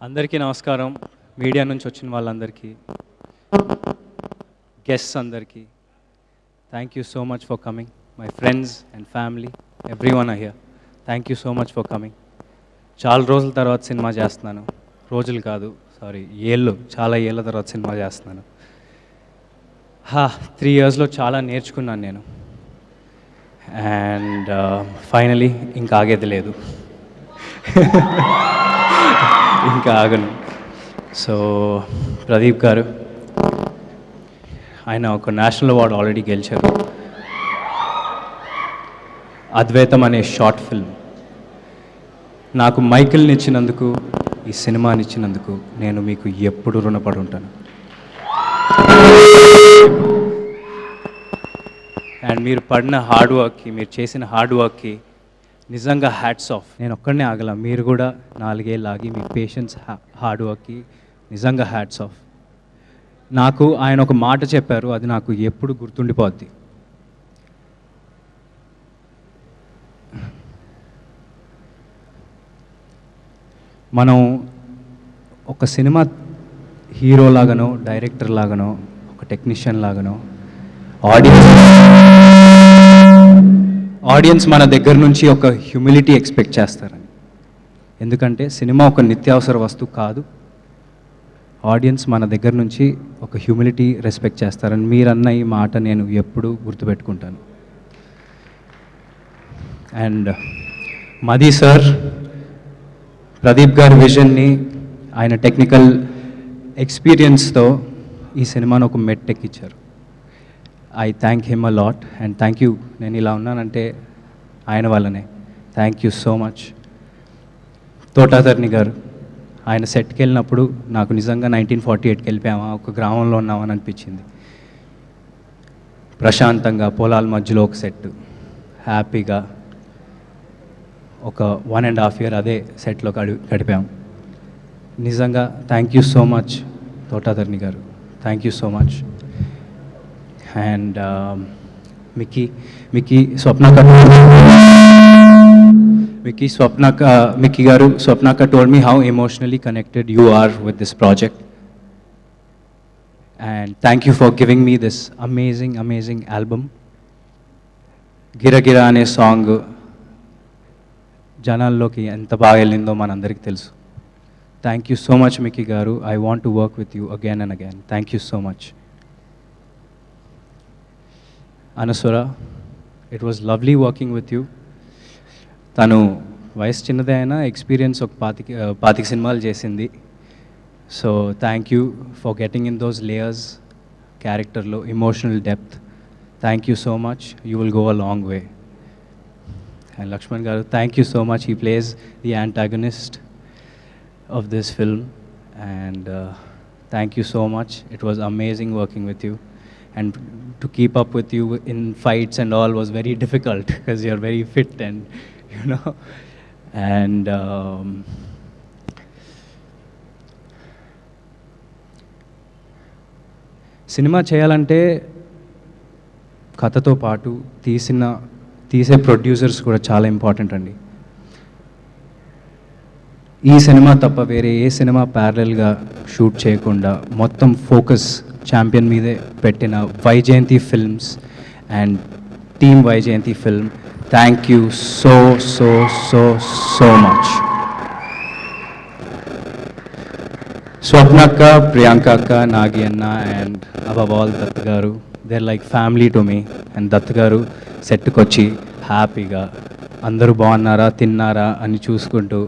అందరికీ నమస్కారం. మీడియా నుంచి వచ్చిన వాళ్ళందరికీ, గెస్ట్స్ అందరికీ thank you so much for coming. My friends and family, everyone are here. Thank you so much for coming. చాలా రోజుల తర్వాత సినిమా చేస్తున్నాను. రోజులు కాదు, సారీ, చాలా ఏళ్ళ తర్వాత సినిమా చేస్తున్నాను. 3 yearsలో చాలా నేర్చుకున్నాను నేను. అండ్ ఫైనలీ ఇంకా ఆగేది లేదు, ఇంకా ఆగను. సో ప్రదీప్ గారు, ఆయన ఒక నేషనల్ అవార్డు ఆల్రెడీ గెలిచారు. అద్వైతం అనే షార్ట్ ఫిల్మ్ నాకు మైకిల్ని ఇచ్చినందుకు, ఈ సినిమాని ఇచ్చినందుకు నేను మీకు ఎప్పుడు రుణపడి ఉంటాను. అండ్ మీరు పడిన హార్డ్ వర్క్కి, మీరు చేసిన హార్డ్ వర్క్కి నిజంగా హ్యాట్స్ ఆఫ్. నేను ఒక్కడనే ఆగల, మీరు కూడా 4 ఏళ్ళు ఆగి మీ పేషెన్స్, హార్డ్ వర్క్కి నిజంగా హ్యాట్స్ ఆఫ్. నాకు ఆయన ఒక మాట చెప్పారు, అది నాకు ఎప్పుడు గుర్తుండిపోద్ది. మనం ఒక సినిమా హీరో లాగానో, డైరెక్టర్ లాగానో, ఒక టెక్నీషియన్ లాగానో ఆడియన్స్ మన దగ్గర నుంచి ఒక హ్యూమిలిటీ ఎక్స్పెక్ట్ చేస్తారని. ఎందుకంటే సినిమా ఒక నిత్యావసర వస్తువు కాదు. ఆడియన్స్ మన దగ్గర నుంచి ఒక హ్యూమిలిటీ రెస్పెక్ట్ చేస్తారని మీరన్న ఈ మాట నేను ఎప్పుడూ గుర్తుపెట్టుకుంటాను. అండ్ మది సార్, ప్రదీప్ గారి విజన్ని, ఆయన టెక్నికల్ ఎక్స్పీరియన్స్తో ఈ సినిమాను ఒక మెట్టెక్కిచ్చారు. I thank him a lot and thank you. నేను ఇలా ఉన్నానంటే ఆయన వల్లనే. Thank you so much. తోటాధర్ని గారు, ఆయన సెట్కి వెళ్ళినప్పుడు నాకు నిజంగా 1948కి వెళ్ళిపోయామా, ఒక గ్రామంలో ఉన్నామని అనిపించింది. ప్రశాంతంగా పొలాల మధ్యలో ఒక సెట్, హ్యాపీగా ఒక 1.5 year అదే సెట్లో గడిపాం. నిజంగా థ్యాంక్ యూ సో మచ్ తోటాధర్ని గారు, thank you so much. And Mickey garu, Swapnaka told me how emotionally connected you are with this project, and thank you for giving me this amazing album. Gira Gira ane song janalloki enta baga ellindo manandariki telusu. Thank you so much Mickey garu. I want to work with you again and again. Thank you so much. Anasura, it was lovely working with you. తను వయసు చిన్నదే అయినా experience ఒక 25 సినిమాలు చేసింది. So thank you for getting in those layers, క్యారెక్టర్లో emotional depth. Thank you so much, you will go a long way. And Lakshman garu, thank you so much. He plays the antagonist of this film and thank you so much. It was amazing working with you. And to keep up with you in fights and all was very difficult because you're very fit and you know. And cinema చేయాలంటే కథతో పాటు తీసే producers కూడా చాలా important అండి. ఈ cinema తప్ప వేరే ఏ సినిమా ప్యారలల్గా షూట్ చేయకుండా మొత్తం ఫోకస్ ఛాంపియన్ మీదే పెట్టిన Vyjayanthi films and team Vyjayanthi film, thank you so so so so much. స్వప్నక్క, ప్రియాంక అక్క, నాగి అన్న and above all Dutt garu, they're like family to me. And Dutt garu సెట్కి వచ్చి హ్యాపీగా అందరూ బాగున్నారా, తిన్నారా అని చూసుకుంటూ,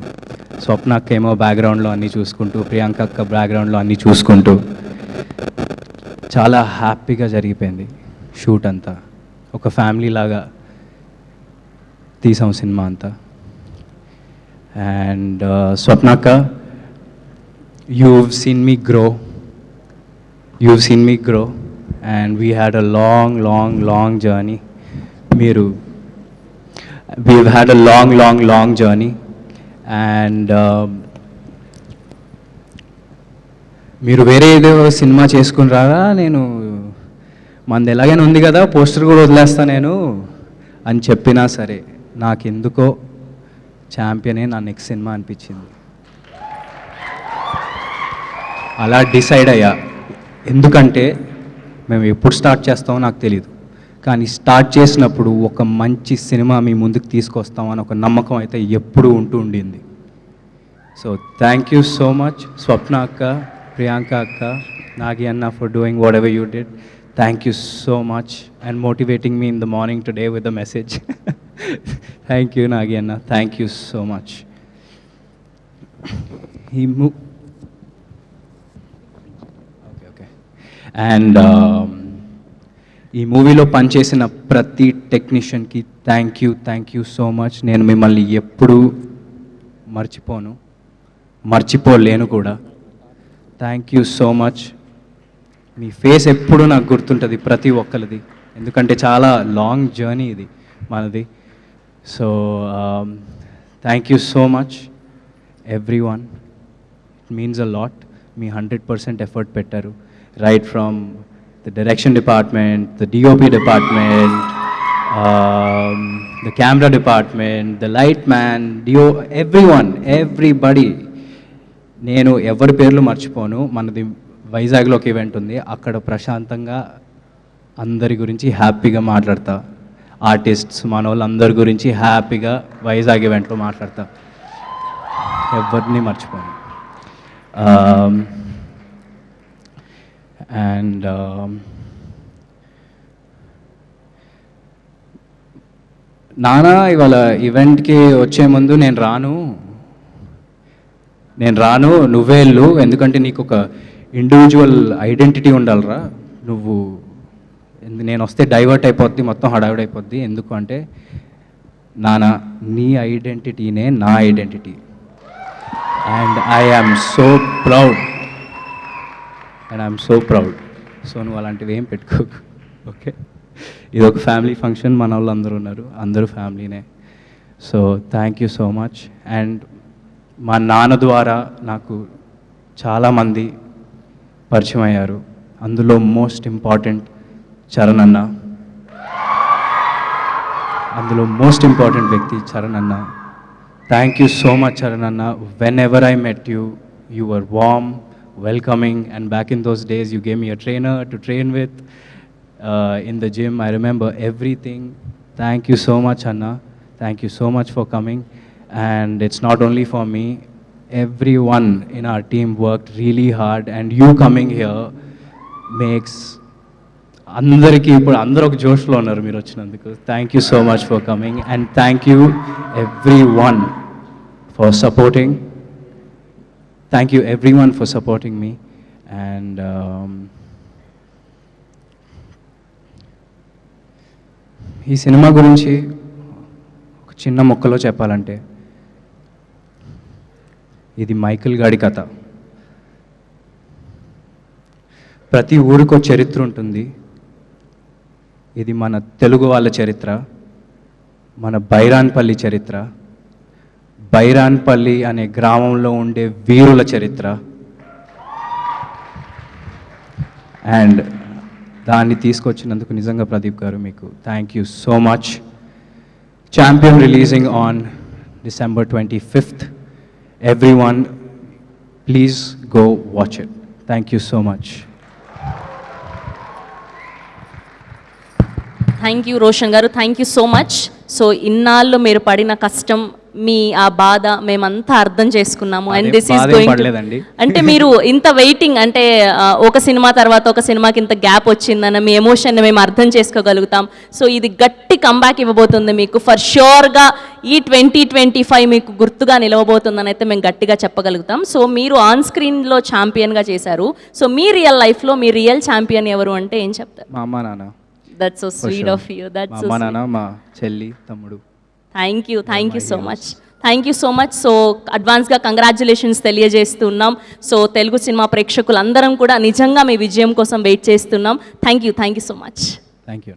స్వప్నక్క ఏమో బ్యాక్గ్రౌండ్లో అన్నీ చూసుకుంటూ, ప్రియాంక అక్క బ్యాక్గ్రౌండ్లో అన్నీ చూసుకుంటూ చాలా హ్యాపీగా జరిగిపోయింది షూట్ అంతా. ఒక ఫ్యామిలీ లాగా తీసాం సినిమా అంతా. అండ్ స్వప్నక్క, you've seen me grow and we had a long journey. We've had a long journey and మీరు వేరే ఏదో సినిమా చేసుకుని రారా, నేను మనది ఎలాగైనా ఉంది కదా, పోస్టర్ కూడా వదిలేస్తా నేను అని చెప్పినా సరే నాకెందుకో ఛాంపియనే నా నెక్స్ట్ సినిమా అనిపించింది. అలా డిసైడ్ అయ్యా. ఎందుకంటే మేము ఎప్పుడు స్టార్ట్ చేస్తామో నాకు తెలియదు, కానీ స్టార్ట్ చేసినప్పుడు ఒక మంచి సినిమా మీ ముందుకు తీసుకొస్తామని ఒక నమ్మకం అయితే ఎప్పుడూ ఉండింది. So thank you so much Swapna అక్క, ప్రియాంక అక్క, నాగి అన్న for doing whatever you did. Thank you so much and motivating me in the morning today with the message. Thank you Nagi అన్న, thank you so much. And ఈ మూవీలో పనిచేసిన ప్రతి టెక్నీషియన్కి thank you so much. నేను మిమ్మల్ని ఎప్పుడూ మర్చిపోలేను కూడా. Thank you so much. మీ ఫేస్ ఎప్పుడూ నాకు గుర్తుంటుంది ప్రతి ఒక్కరిది, ఎందుకంటే చాలా లాంగ్ జర్నీ ఇది మనది. So thank you so much every one. It means a lot. Me 100% effort పెట్టారు. Right from the direction department, the DOP department, the camera department, the light man, everyone, everybody. నేను ఎవరి పేర్లు మర్చిపోను. మనది వైజాగ్లో ఒక ఈవెంట్ ఉంది, అక్కడ ప్రశాంతంగా అందరి గురించి హ్యాపీగా మాట్లాడతా. ఆర్టిస్ట్స్ మన వాళ్ళందరి గురించి హ్యాపీగా వైజాగ్ ఈవెంట్లో మాట్లాడతా. ఎవరిని మర్చిపోను. అండ్ నానా ఇవాళ ఈవెంట్కి వచ్చే ముందు నేను రాను నువ్వే వెళ్ళు, ఎందుకంటే నీకు ఒక ఇండివిజువల్ ఐడెంటిటీ ఉండాలిరా. నేను వస్తే డైవర్ట్ అయిపోద్ది, మొత్తం హడావిడి అయిపోద్ది. ఎందుకు అంటే నానా నీ ఐడెంటిటీనే నా identity. And I am so proud. And I'm so proud. So నువ్వు అలాంటివి ఏం పెట్టుకోకు, ఓకే? ఇది ఒక ఫ్యామిలీ ఫంక్షన్, మన వాళ్ళు అందరూ ఉన్నారు, అందరూ ఫ్యామిలీనే. So thank you so much. And మా నాన్న ద్వారా నాకు చాలామంది పరిచయం అయ్యారు. అందులో మోస్ట్ ఇంపార్టెంట్ చరణ్ అన్న. వ్యక్తి చరణ్ అన్న. Thank you so much Charan అన్న. Whenever I met you were warm, welcoming, and back in those days you gave me a trainer to train with in the gym. I remember everything. Thank you so much Anna, thank you so much for coming. And it's not only for me, everyone in our team worked really hard, and you coming here makes అందరికీ ఇప్పుడు అందరూ ఒక జోష్లో ఉన్నారు మీరు వచ్చినందుకు. Thank you so much for coming, and thank you everyone for supporting. Thank you everyone for supporting me. And ఈ cinema గురించి ఒక చిన్న ముక్కలో చెప్పాలంటే, ఇది మైకిల్ గాడి కథ. ప్రతి ఊరికో చరిత్ర ఉంటుంది. ఇది మన తెలుగు వాళ్ళ చరిత్ర, మన బైరాన్పల్లి చరిత్ర, బైరాన్పల్లి అనే గ్రామంలో ఉండే వీరుల చరిత్ర. అండ్ దాన్ని తీసుకొచ్చినందుకు నిజంగా ప్రదీప్ గారు మీకు thank you so much. Champion releasing on December 25th. Everyone, please go watch it. Thank you so much. Thank you Roshan garu, thank you so much. So ఇన్నాళ్ళు మీరు పడిన కష్టం, మీ ఆ బాధ మేమంతా అర్థం చేసుకున్నాము. అండ్ దిస్ ఈస్ గోయింగ్ అంటే మీరు ఇంత వెయిటింగ్ అంటే ఒక సినిమా తర్వాత ఒక సినిమాకి ఇంత గ్యాప్ వచ్చిందన్న మీ ఎమోషన్ మేము అర్థం చేసుకోగలుగుతాం. సో ఇది గట్టి కంబ్యాక్ ఇవ్వబోతుంది మీకు. ఫర్ ష్యూర్గా ఈ 2025 మీకు గుర్తుగా నిలవబోతుందని అయితే మేము గట్టిగా చెప్పగలుగుతాం. సో మీరు ఆన్ స్క్రీన్లో ఛాంపియన్గా చేశారు. సో మీ రియల్ లైఫ్లో మీ రియల్ ఛాంపియన్ ఎవరు అంటే ఏం చెప్తారు? మా అమ్మ నాన్న. That's so sweet of you. That's so మా నాన్న, మా చెల్లి, తమ్ముడు. Thank you so much. Thank you so much. So అడ్వాన్స్గా కంగ్రాచ్యులేషన్స్ తెలియజేస్తున్నాం. సో తెలుగు సినిమా ప్రేక్షకులందరం కూడా నిజంగా మీ విజయం కోసం వెయిట్ చేస్తున్నాం. Thank you so much. Thank you.